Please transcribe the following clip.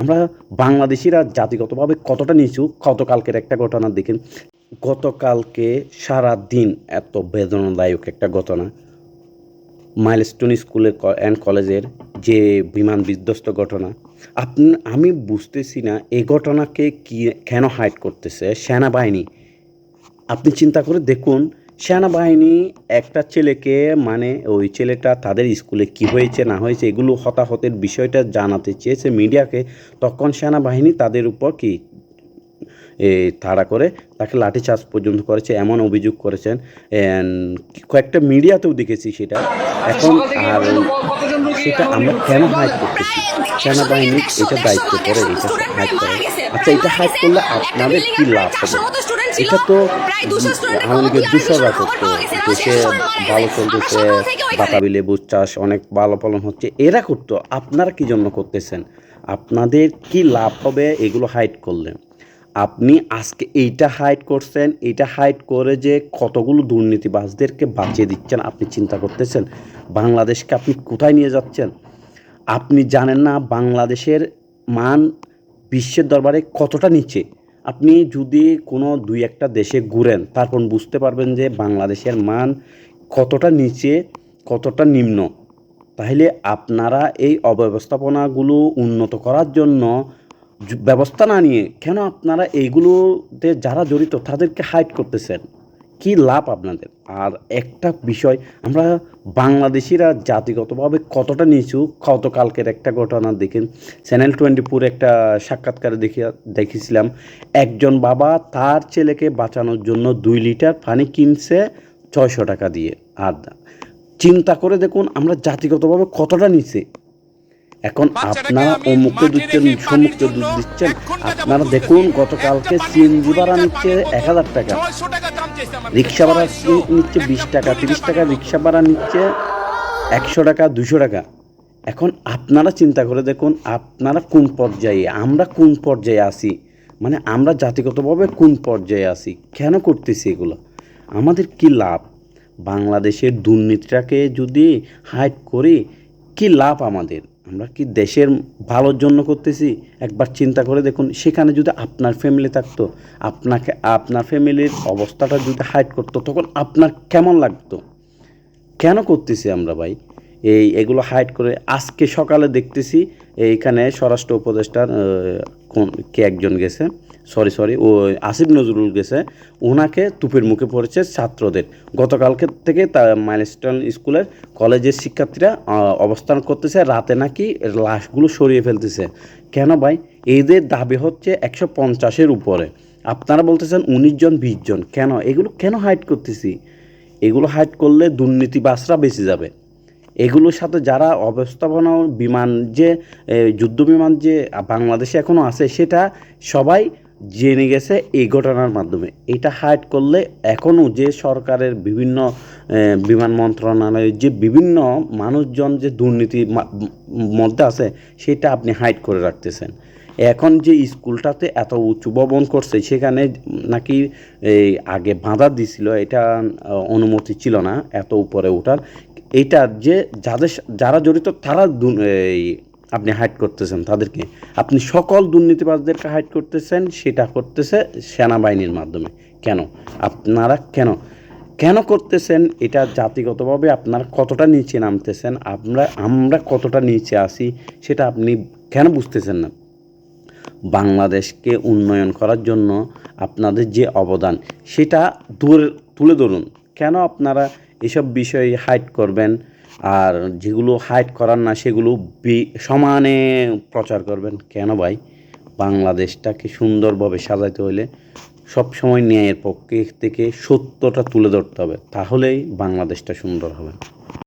আমরা বাংলাদেশিরা জাতিগতভাবে কতটা নিচু, গতকালকের একটা ঘটনা দেখেন। গতকালকে সারাদিন এত বেদনাদায়ক একটা ঘটনা। মাইলস্টোন স্কুলের অ্যান্ড কলেজের যে বিমান বিধ্বস্ত ঘটনা। আমি বুঝতেছি না এই ঘটনাকে কেন হাইড করতেছে সেনাবাহিনী। আপনি চিন্তা করে দেখুন, সেনাবাহিনী একটা ছেলেকে মানে ওই ছেলেটা তাদের স্কুলে কি হয়েছে না হয়েছে এগুলো হতাহতের বিষয়টা জানাতে চেয়েছে মিডিয়াকে, তখন সেনাবাহিনী তাদের উপর কি তাড়া করে তাকে লাঠিচার্জ পর্যন্ত করেছে এমন অভিযোগ করেছেন। কয়েকটা মিডিয়াতেও দেখেছি সেটা। এখন আর সেটা আমরা কেন হাইড করতেছি? সেনাবাহিনীর এটা দায়িত্ব পড়ে এটা হাইড করে। আচ্ছা, এটা হাইড করলে আপনাদের কি লাভ হবে? এটা তো আওয়ামী লীগের দূষররা করতো, দেশে ভালো চলতেছে, বাতাবি লেবু চাষ অনেক ভালো ফলন হচ্ছে, এরা করতো। আপনারা কি জন্য করতেছেন? আপনাদের কি লাভ হবে এগুলো হাইড করলে? আপনি আজকে এইটা হাইড করছেন, এইটা হাইড করে যে কতগুলো দুর্নীতিবাজদেরকে বাঁচিয়ে দিচ্ছেন আপনি চিন্তা করতেছেন? বাংলাদেশকে আপনি কোথায় নিয়ে যাচ্ছেন? আপনি জানেন না বাংলাদেশের মান বিশ্বের দরবারে কতটা নিচে? আপনি যদি কোনো দুই একটা দেশে ঘুরেন তারপর বুঝতে পারবেন যে বাংলাদেশের মান কতটা নিচে, কতটা নিম্ন। তাহলে আপনারা এই অব্যবস্থাপনাগুলো উন্নত করার জন্য ব্যবস্থা না নিয়ে কেন আপনারা এইগুলোতে যারা জড়িত তাদেরকে হাইড করতেছেন? কি লাভ আপনাদের? আর একটা বিষয়, আমরা বাংলাদেশিরা জাতিগতভাবে কতটা নিচু, গতকালকের একটা ঘটনা দেখেন। চ্যানেল 24 একটা সাক্ষাৎকারে দেখেছিলাম একজন বাবা তার ছেলেকে বাঁচানোর জন্য 2 লিটার পানি কিনছে 600 টাকা দিয়ে। আর চিন্তা করে দেখুন আমরা জাতিগতভাবে কতটা নিচে। এখন আপনারা অমুককে দিচ্ছেন, সমুখকে দুধ দিচ্ছেন। আপনারা দেখুন গতকালকে সিএনজি ভাড়া নিচ্ছে 1000 টাকা, রিক্সা ভাড়া নিচ্ছে 20 টাকা, 30 টাকা রিক্সা ভাড়া নিচ্ছে, 100 টাকা, 200 টাকা। এখন আপনারা চিন্তা করে দেখুন আপনারা কোন পর্যায়ে, আমরা কোন পর্যায়ে আছি, মানে আমরা জাতিগতভাবে কোন পর্যায়ে আছি, কেন করতেছি এগুলো? আমাদের কি লাভ? বাংলাদেশের দুর্নীতিটাকে যদি হাইড করি কি লাভ আমাদের? আমরা কি দেশের ভালোর জন্য করতেছি? একবার চিন্তা করে দেখুন, সেখানে যদি আপনার ফ্যামিলি থাকতো, আপনার ফ্যামিলির অবস্থাটা যদি হাইড করতো তখন আপনার কেমন লাগতো? কেন করতেছি আমরা ভাই এগুলো হাইড করে? আজকে সকালে দেখতেছি এইখানে স্বরাষ্ট্র উপদেষ্টার কে একজন গেছে, সরি ও আসিফ নজরুল গেছে, ওনাকে তুপের মুখে পড়েছে ছাত্রদের। গতকালকে থেকে মাইলস্টোন স্কুলের কলেজের শিক্ষার্থীরা অবস্থান করতেছে, রাতে নাকি লাশগুলো সরিয়ে ফেলতেছে। কেন ভাই? এদের দাবি হচ্ছে 150-এর উপরে, আপনারা বলতেছেন 19 জন 20 জন। কেন এগুলো কেন হাইড করতেছি? এগুলো হাইড করলে দুর্নীতিবাজরা বেঁচে যাবে। এগুলোর সাথে যারা অবস্থাপনা বিমান যে যুদ্ধ বিমান যে বাংলাদেশে এখনও আছে সেটা সবাই জেনে গেছে এই ঘটনার মাধ্যমে। এটা হাইড করলে এখনও যে সরকারের বিভিন্ন বিমান মন্ত্রণালয়ের যে বিভিন্ন মানুষজন যে দুর্নীতির মধ্যে আছে সেটা আপনি হাইড করে রাখতেছেন। এখন যে স্কুলটাতে এত উঁচু ভবন করছে সেখানে নাকি এই আগে বাঁধা দিছিল, এটা অনুমতি ছিল না এত উপরে ওঠার। এইটার যে যারা জড়িত তারা এই আপনি হাইড করতেছেন তাদেরকে, আপনি সকল দুর্নীতিবাজদেরকে হাইড করতেছেন, সেটা করতেছে সেনাবাহিনীর মাধ্যমে। কেন আপনারা কেন করতেছেন এটা? জাতিগতভাবে আপনারা কতটা নিচে নামতেছেন, আমরা কতটা নিচে আছি সেটা আপনি কেন বুঝতেছেন না? বাংলাদেশকে উন্নয়ন করার জন্য আপনাদের যে অবদান সেটা তুলে ধরুন। কেন আপনারা এসব বিষয় হাইড করবেন? আর যেগুলো হাইড করার না সেগুলো সমানে প্রচার করবেন কেন ভাই? বাংলাদেশটাকে সুন্দরভাবে সাজাতে হলে সবসময় ন্যায়ের পক্ষে থেকে সত্যটা তুলে ধরতে হবে, তাহলেই বাংলাদেশটা সুন্দর হবে।